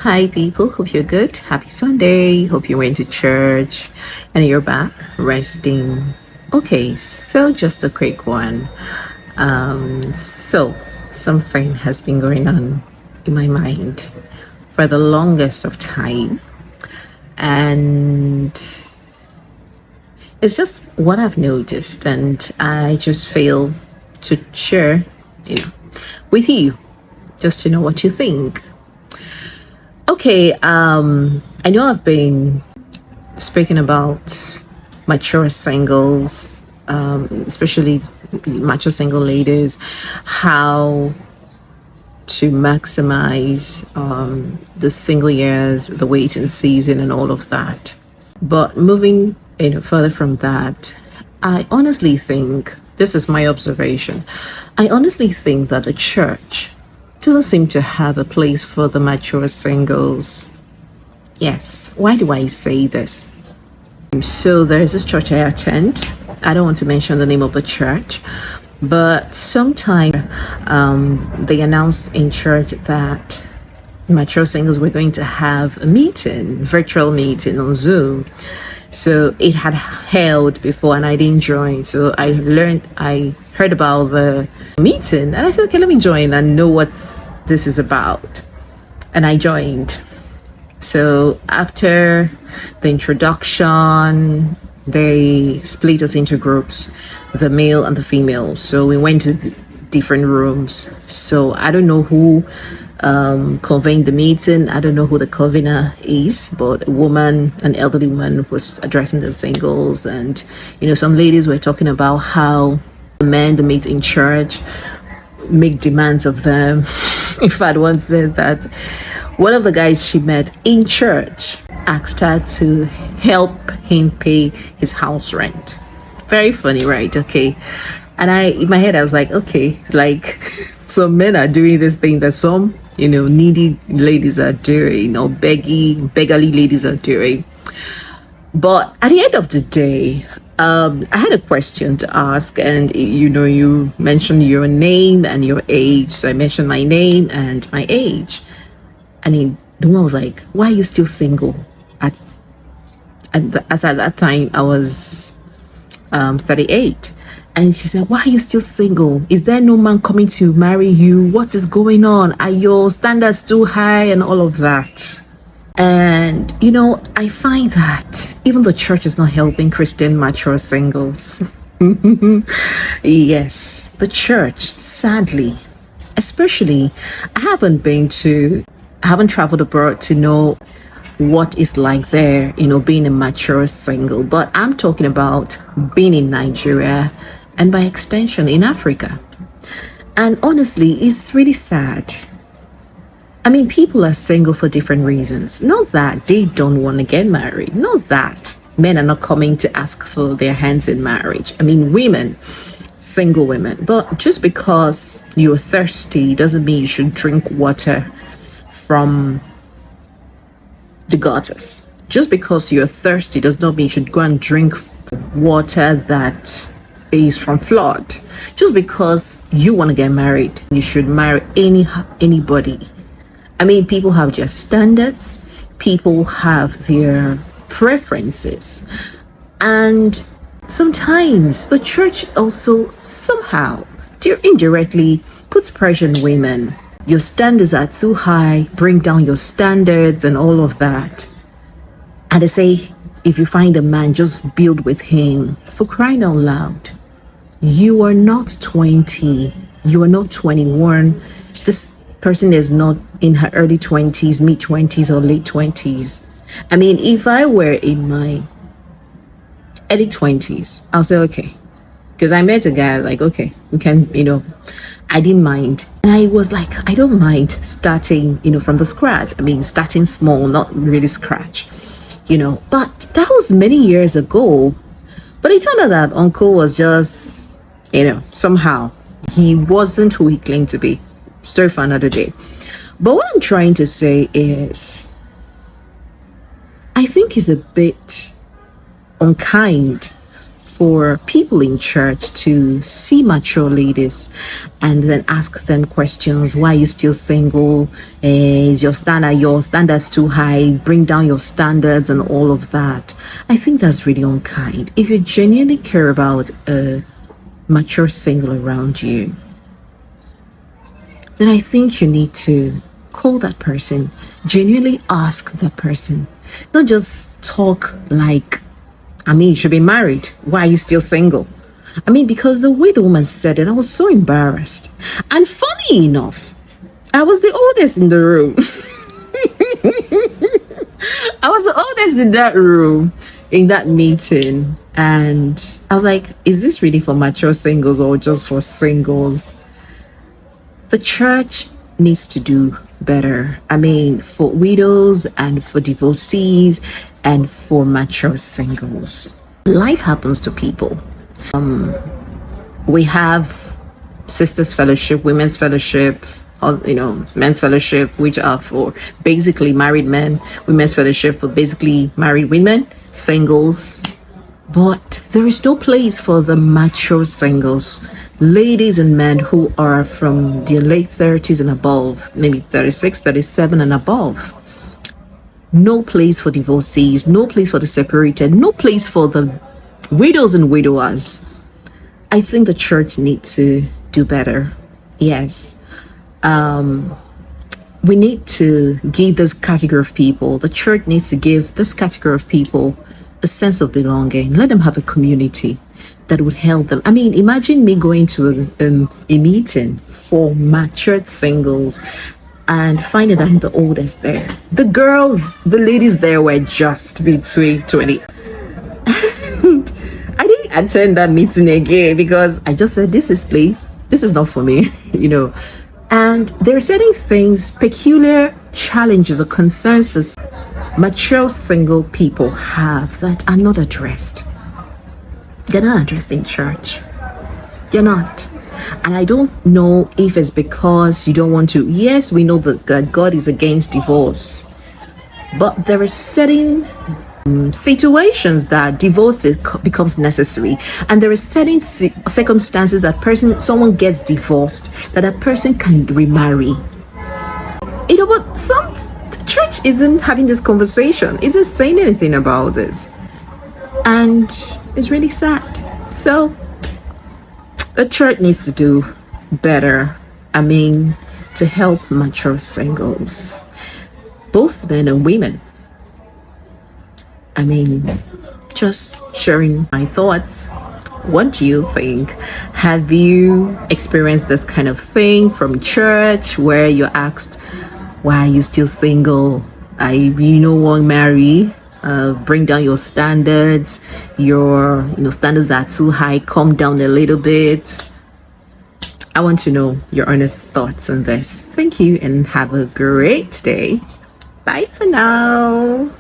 Hi, people. Hope you're good. Happy Sunday. Hope you went to church and you're back resting. Okay, so just a quick one. So something has been going on in my mind for the longest of time, and it's just what I've noticed, and I just feel to share, you know, with you, just to know what you think. Okay, I know I've been speaking about mature singles, especially mature single ladies, how to maximize the single years, the waiting season, and all of that. But moving further from that, I honestly think this is my observation. I honestly think that the church doesn't seem to have a place for the mature singles. Yes, why do I say this? So there's this church I attend. I don't want to mention the name of the church, but sometime they announced in church that mature singles were going to have a meeting, virtual meeting on Zoom. So it had held before and I didn't join. So I heard about the meeting and I said, okay, let me join and know what this is about. And I joined. So after the introduction, they split us into groups, the male and the female. So we went to different rooms. So I don't know who convened the meeting. I don't know who the convener is, but a woman, an elderly woman, was addressing the singles, and some ladies were talking about how the men they meet in church make demands of them. In fact, one said that one of the guys she met in church asked her to help him pay his house rent. Very funny, right? Okay. And in my head, I was like, okay, like some men are doing this thing that some, needy ladies are doing, or beggarly ladies are doing. But at the end of the day, I had a question to ask, and you mentioned your name and your age. So I mentioned my name and my age. And the woman was like, why are you still single? As at that time, I was 38. And she said, why are you still single? Is there no man coming to marry you? What is going on? Are your standards too high and all of that? And, I find that even the church is not helping Christian mature singles. Yes, the church, sadly, especially, I haven't traveled abroad to know what it's like there, being a mature single. But I'm talking about being in Nigeria and by extension in Africa. And honestly, it's really sad. I mean, people are single for different reasons. Not that they don't want to get married. Not that men are not coming to ask for their hands in marriage. I mean, women, single women. But just because you're thirsty doesn't mean you should drink water from the gutters. Just because you're thirsty does not mean you should go and drink water that is from flood. Just because you want to get married, you should marry anybody. I mean, people have their standards, people have their preferences, and sometimes the church also somehow indirectly puts pressure on women. Your standards are too high, bring down your standards and all of that. And they say, if you find a man, just build with him. For crying out loud, you are not 20, you are not 21. This person is not in her early 20s, mid 20s, or late 20s. I mean, if I were in my early 20s, I'll say, okay. Because I met a guy, like, okay, we can, I didn't mind. And I was like, I don't mind starting, from the scratch. I mean, starting small, not really scratch, But that was many years ago. But it turned out that uncle was just, somehow, he wasn't who he claimed to be. Story for another day. But what I'm trying to say is, I think it's a bit unkind for people in church to see mature ladies and then ask them questions. Why are you still single? Is your standards too high? Bring down your standards and all of that. I think that's really unkind. If you genuinely care about a mature single around you, then I think you need to call that person, genuinely ask that person, not just talk like, you should be married. Why are you still single? Because the way the woman said it, I was so embarrassed. And funny enough, I was the oldest in the room. I was the oldest in that room, in that meeting. And I was like, is this really for mature singles or just for singles? The church needs to do better. For widows and for divorcees and for mature singles. Life happens to people. We have sisters fellowship, women's fellowship, men's fellowship, which are for basically married men, women's fellowship for basically married women, singles. But there is no place for the mature singles, ladies and men who are from their late 30s and above, maybe 36, 37 and above. No place for divorcees, no place for the separated, no place for the widows and widowers. I think the church needs to do better. Yes. We need to give this category of people, the church needs to give this category of people a sense of belonging. Let them have a community that would help them. Imagine me going to a meeting for matured singles and finding I'm the oldest there. The ladies there were just between 20. I didn't attend that meeting again because I just said, this is not for me, And there are certain things, peculiar challenges or concerns that mature single people have that are not addressed. They're not addressed in church. They're not. And I don't know if it's because you don't want to. Yes, we know that God is against divorce. But there are certain situations that divorce becomes necessary. And there are certain circumstances that someone gets divorced, that a person can remarry. But the church isn't having this conversation, isn't saying anything about this. And it's really sad. So the church needs to do better. To help mature singles, both men and women. Just sharing my thoughts. What do you think? Have you experienced this kind of thing from church where you're asked, why are you still single? Won't marry? Bring down your standards. Your standards are too high. Calm down a little bit. I want to know your honest thoughts on this. Thank you and have a great day. Bye for now.